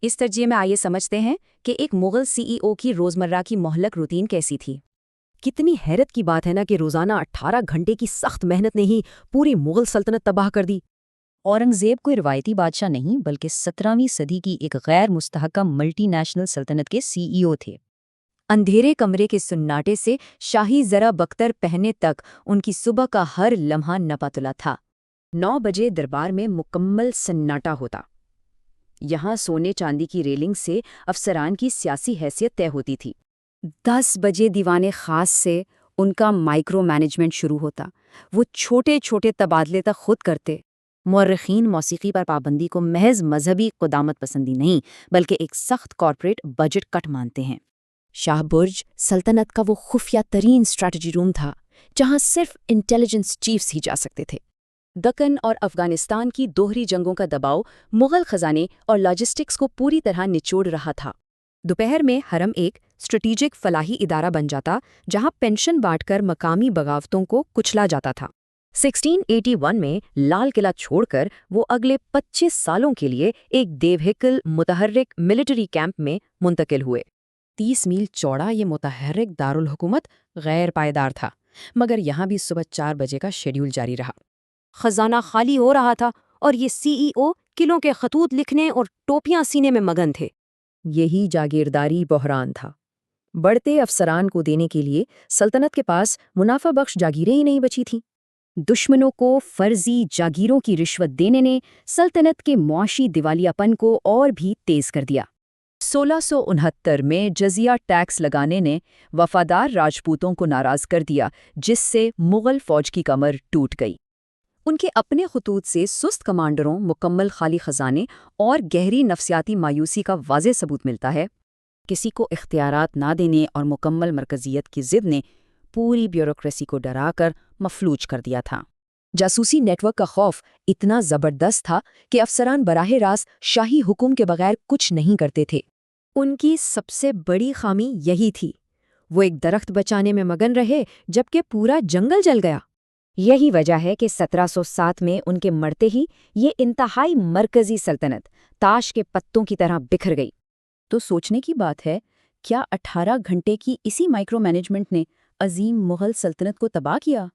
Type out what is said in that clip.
اس ترجمے میں آئیے سمجھتے ہیں کہ ایک مغل سی ای او کی روزمرہ کی مہلک روٹین کیسی تھی۔ کتنی حیرت کی بات ہے نا کہ روزانہ 18 گھنٹے کی سخت محنت نے ہی پوری مغل سلطنت تباہ کر دی۔ اورنگزیب کوئی روایتی بادشاہ نہیں بلکہ 17ویں صدی کی ایک غیر مستحکم ملٹی نیشنل سلطنت کے سی ای او تھے۔ اندھیرے کمرے کے سناٹے سے شاہی زرہ بختر پہننے تک ان کی صبح کا ہر لمحہ نپا تلا تھا۔ 9 بجے دربار میں مکمل سناٹا ہوتا۔ یہاں سونے چاندی کی ریلنگ سے افسران کی سیاسی حیثیت طے ہوتی تھی۔ 10 بجے دیوان خاص سے ان کا مائکرو مینجمنٹ شروع ہوتا۔ وہ چھوٹے چھوٹے تبادلے تک خود کرتے۔ مورخین موسیقی پر پابندی کو محض مذہبی قدامت پسندی نہیں بلکہ ایک سخت کارپوریٹ بجٹ کٹ مانتے ہیں۔ شاہ برج سلطنت کا وہ خفیہ ترین اسٹریٹجی روم تھا جہاں صرف انٹیلیجنس چیفز ہی جا سکتے تھے۔ دکن اور افغانستان کی دوہری جنگوں کا دباؤ مغل خزانے اور لاجسٹکس کو پوری طرح نچوڑ رہا تھا۔ دوپہر میں حرم ایک اسٹریٹجک فلاحی ادارہ بن جاتا جہاں پینشن بانٹ کر مقامی بغاوتوں کو کچلا جاتا تھا۔ 1681 میں لال قلعہ چھوڑ کر وہ اگلے 25 سالوں کے لیے ایک دیوہکل متحرک ملٹری کیمپ میں منتقل ہوئے۔ 30 میل چوڑا یہ متحرک دارالحکومت غیر پائیدار تھا، مگر یہاں بھی صبح 4 بجے کا شیڈیول جاری رہا۔ خزانہ خالی ہو رہا تھا اور یہ سی ای او قلعوں کے خطوط لکھنے اور ٹوپیاں سینے میں مگن تھے۔ یہی جاگیرداری بحران تھا۔ بڑھتے افسران کو دینے کے لیے سلطنت کے پاس منافع بخش جاگیریں ہی نہیں بچی تھیں۔ دشمنوں کو فرضی جاگیروں کی رشوت دینے نے سلطنت کے معاشی دیوالیہ پن کو اور بھی تیز کر دیا۔ 1669 میں جزیہ ٹیکس لگانے نے وفادار راجپوتوں کو ناراض کر دیا، جس سے مغل فوج کی کمر ٹوٹ گئی۔ ان کے اپنے خطوط سے سست کمانڈروں، مکمل خالی خزانے اور گہری نفسیاتی مایوسی کا واضح ثبوت ملتا ہے۔ کسی کو اختیارات نہ دینے اور مکمل مرکزیت کی ضد نے پوری بیوروکریسی کو ڈرا کر مفلوج کر دیا تھا۔ جاسوسی نیٹ ورک کا خوف اتنا زبردست تھا کہ افسران براہ راست شاہی حکم کے بغیر کچھ نہیں کرتے تھے۔ ان کی سب سے بڑی خامی یہی تھی، وہ ایک درخت بچانے میں مگن رہے جبکہ پورا جنگل جل گیا۔ یہی وجہ ہے کہ 1707 میں ان کے مرتے ہی یہ انتہائی مرکزی سلطنت تاش کے پتوں کی طرح بکھر گئی۔ تو سوچنے کی بات ہے، کیا 18 گھنٹے کی اسی مائکرو مینجمنٹ نے عظیم مغل سلطنت کو تباہ کیا؟